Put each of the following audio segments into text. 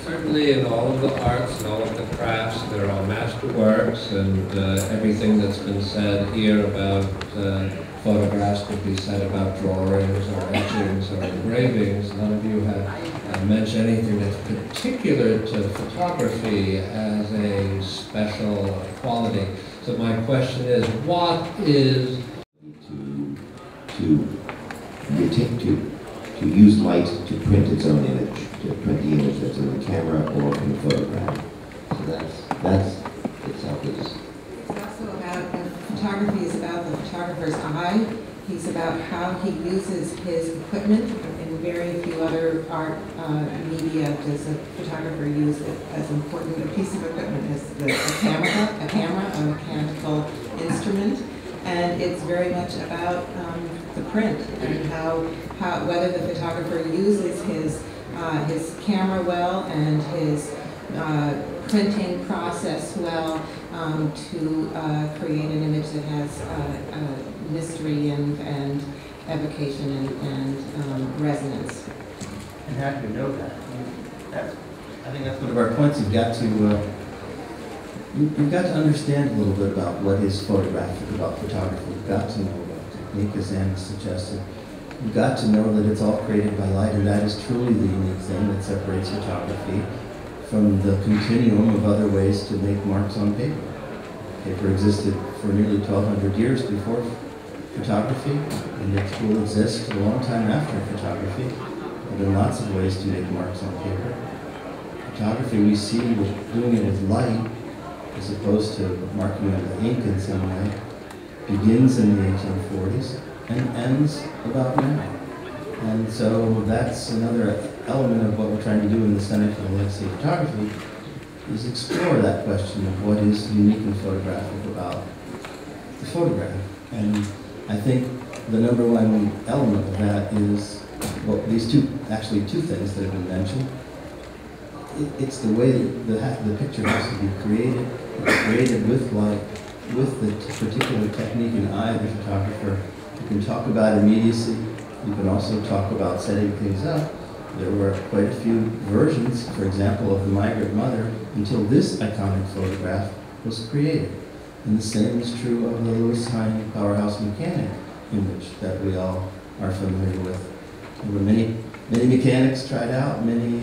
Certainly in all of the arts and all of the crafts, there are masterworks, and everything that's been said here about photographs could be said about drawings or etchings or engravings. None of you have mentioned anything that's particular to photography as a special quality. So my question is, what is to use light to print its own image, to print the image that's in the camera or in the photograph. So that's itself is. It's also about, photography is about the photographer's eye. He's about how he uses his equipment. In very few other art media does a photographer use it as important a piece of equipment as a camera, a mechanical instrument. And it's very much about the print and how whether the photographer uses his camera well and his printing process well to create an image that has mystery and evocation and resonance. And how do you know that? I think that's one of our points. You've got to understand a little bit about what is photographic about photography. You've got to know about technique, as Anne suggested. You've got to know that it's all created by light, and that is truly the unique thing that separates photography from the continuum of other ways to make marks on paper. Paper existed for nearly 1,200 years before photography, and it will exist a long time after photography. There are lots of ways to make marks on paper. Photography, we see doing it with light, as opposed to marking it with ink in some way, begins in the 1840s and ends about now. And so that's another element of what we're trying to do in the Center for the Legacy of Photography, is explore that question of what is unique and photographic about the photograph. And I think the number one element of that is, well, actually two things that have been mentioned. It's the way that the picture has to be created. It's created with light, with the particular technique and eye of the photographer. You can talk about immediacy. You can also talk about setting things up. There were quite a few versions, for example, of the Migrant Mother, until this iconic photograph was created. And the same is true of the Lewis Hine Powerhouse Mechanic image that we all are familiar with. There were many mechanics tried out, many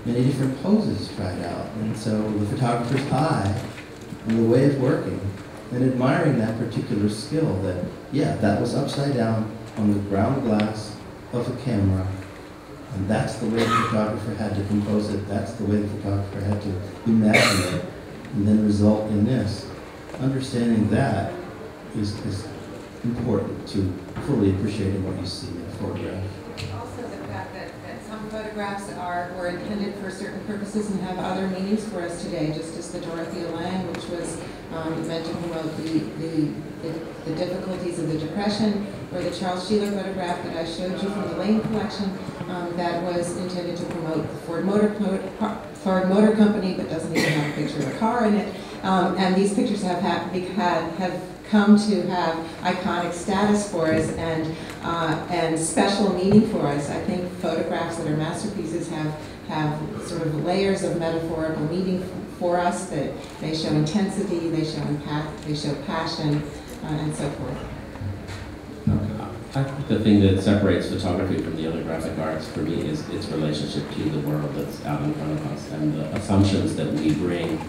different poses tried out. And so the photographer's eye and the way of working and admiring that particular skill that, yeah, that was upside down on the ground glass of a camera. And that's the way the photographer had to compose it. That's the way the photographer had to imagine it and then result in this. Understanding that is important to fully appreciating what you see in a photograph. Also the fact that some photographs were intended for certain purposes and have other meanings for us today, just as the Dorothea Lange, which was meant to promote the difficulties of the Depression, or the Charles Sheeler photograph that I showed you from the Lane collection that was intended to promote the Ford Motor Company, but doesn't even have a picture of a car in it. And these pictures have come to have iconic status for us and special meaning for us. I think photographs that are masterpieces have sort of layers of metaphorical meaning for us, that they show intensity, they show impact, they show passion, and so forth. I think the thing that separates photography from the other graphic arts for me is its relationship to the world that's out in front of us and the assumptions that we bring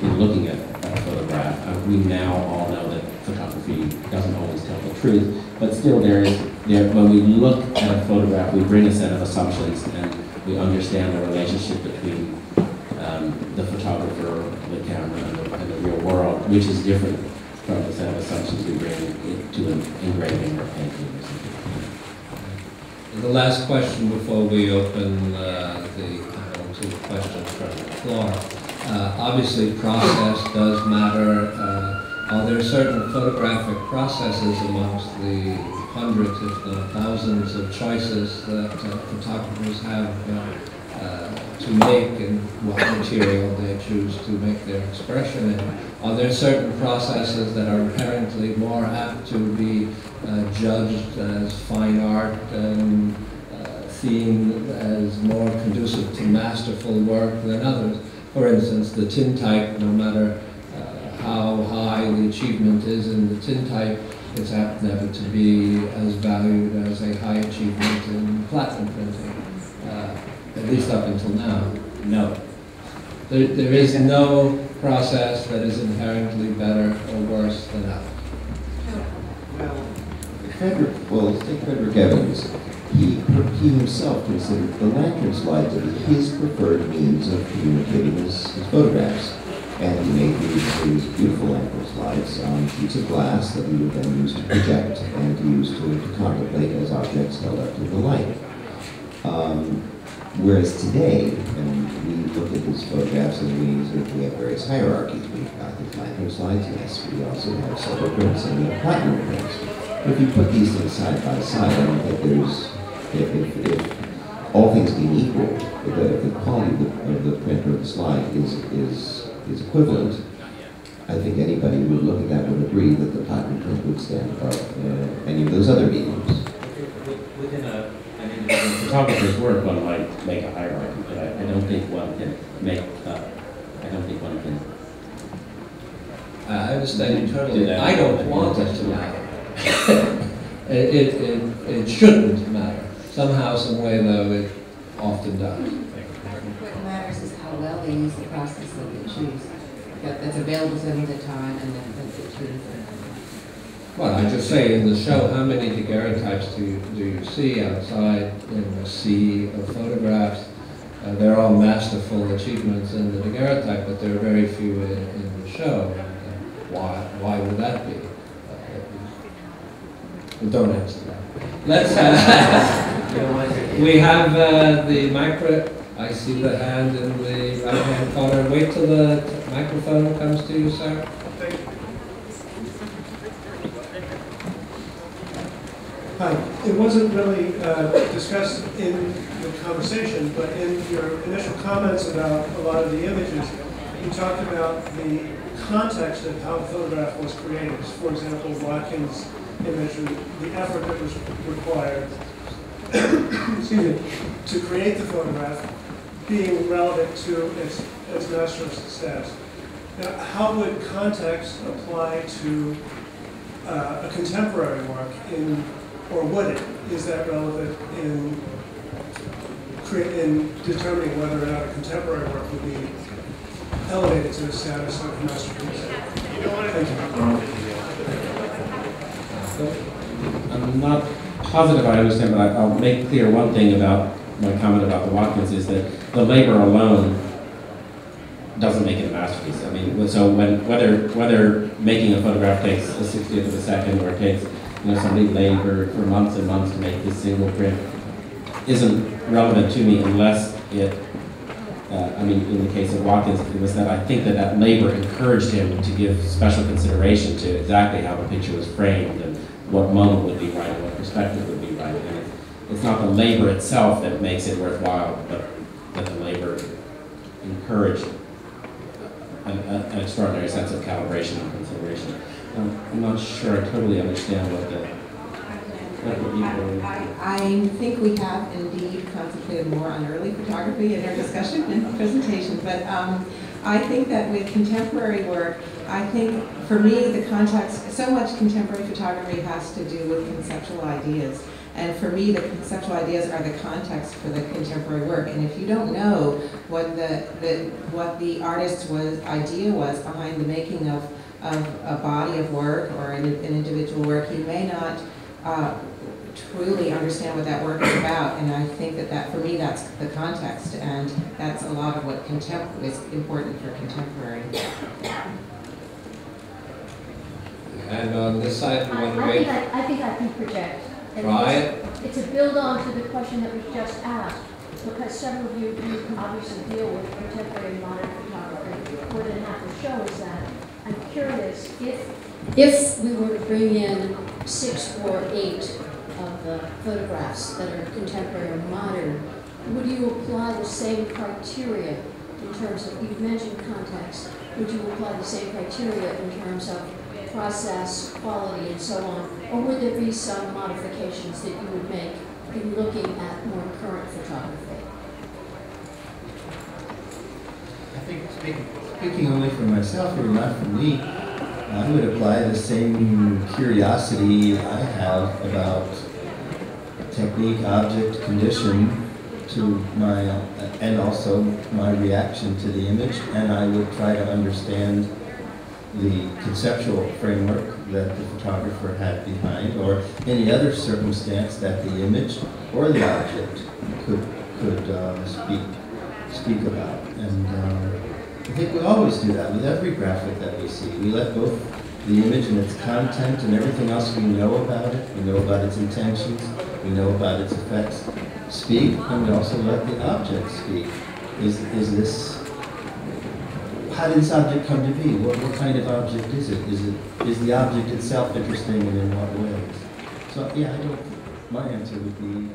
in looking at a photograph. We now all know that photography doesn't always tell the truth, but still when we look at a photograph, we bring a set of assumptions and we understand the relationship between the photographer, the camera, and the real world, which is different from the set of assumptions we bring to an engraving or painting or something. The last question before we open the panel to questions from the floor. Obviously, process does matter. Are there certain photographic processes amongst the hundreds, if not thousands, of choices that photographers have to make and what material they choose to make their expression in? Are there certain processes that are inherently more apt to be judged as fine art and seen as more conducive to masterful work than others. For instance, the tintype, no matter how high the achievement is in the tintype, it's apt never to be as valued as a high achievement in platinum printing, at least up until now. No. There is no process that is inherently better or worse than ours. Let's take Frederick Evans. He himself considered the lantern slide to be his preferred means of communicating his photographs. And he made these beautiful lantern slides on sheets of glass that he would then use to project and to use to contemplate as objects held up to the light. Whereas today, and we look at his photographs and we have various hierarchies. We've got these lantern slides, yes, we also have silver prints and we have platinum prints. But if you put these things side by side, I don't think there's, if all things being equal, if the quality of the print or the slide is equivalent, I think anybody who would look at that would agree that the platinum print would stand above any of those other mediums. Within an individual photographer's work, one might make a hierarchy, but I don't think one can make, I don't think one can. I understand you totally. I don't want it to matter. It shouldn't matter. Somehow, some way, though, it often does. What matters is how well they use the process that they choose. That's available to them at the time, and then they choose. Well, I just say in the show, how many daguerreotypes do you see outside in a sea of photographs? They're all masterful achievements in the daguerreotype, but there are very few in the show. Why would that be? Don't answer that. Let's we have the micro. I see the hand in the right-hand corner. Wait till the microphone comes to you, sir. Hi. It wasn't really discussed in the conversation, but in your initial comments about a lot of the images, you talked about the context of how the photograph was created. For example, Watkins' image, the effort that was required excuse me, to create the photograph being relevant to its master status. Now, how would context apply to a contemporary work or would it? Is that relevant in determining whether or not a contemporary work would be elevated to the status of a masterpiece? Thank you. I'm not positive I understand, but I'll make clear one thing about my comment about the Watkins is that the labor alone doesn't make it a masterpiece. I mean, so whether making a photograph takes a 60th of a second or it takes somebody labored for months and months to make this single print isn't relevant to me unless it. I mean, in the case of Watkins, it was that I think that labor encouraged him to give special consideration to exactly how the picture was framed and what moment would be right and what perspective would be right. And it's not the labor itself that makes it worthwhile, but that the labor encouraged an extraordinary sense of calibration and consideration. I'm not sure I totally understand what I think we have indeed concentrated more on early photography in our discussion and presentation, but I think that with contemporary work, I think for me the context, so much contemporary photography has to do with conceptual ideas. And for me, the conceptual ideas are the context for the contemporary work. And if you don't know what the artist's idea was behind the making of a body of work or an individual work, you may not truly understand what that work is about. And I think that for me, that's the context, and that's a lot of what is important for contemporary. And on this side, you want to wait? I think I can project. Try it. It's a build on to the question that was just asked, because several of you obviously deal with contemporary and modern photography. More than half the show is that. I'm curious, if we were to bring in 6 or 8 of the photographs that are contemporary or modern, would you apply the same criteria in terms of, you've mentioned context, would you apply the same criteria in terms of process, quality, and so on? Or would there be some modifications that you would make in looking at more current photography? I think speaking only for myself or not for me, I would apply the same curiosity I have about technique, object, condition to my, and also my reaction to the image, and I would try to understand the conceptual framework that the photographer had behind, or any other circumstance that the image or the object could speak about. And I think we always do that with every graphic that we see. We let both the image and its content and everything else we know about it, we know about its intentions, we know about its effects, speak, and we also let the object speak. Is this, how did this object come to be? What kind of object is it? Is the object itself interesting, and in what ways? So yeah, my answer would be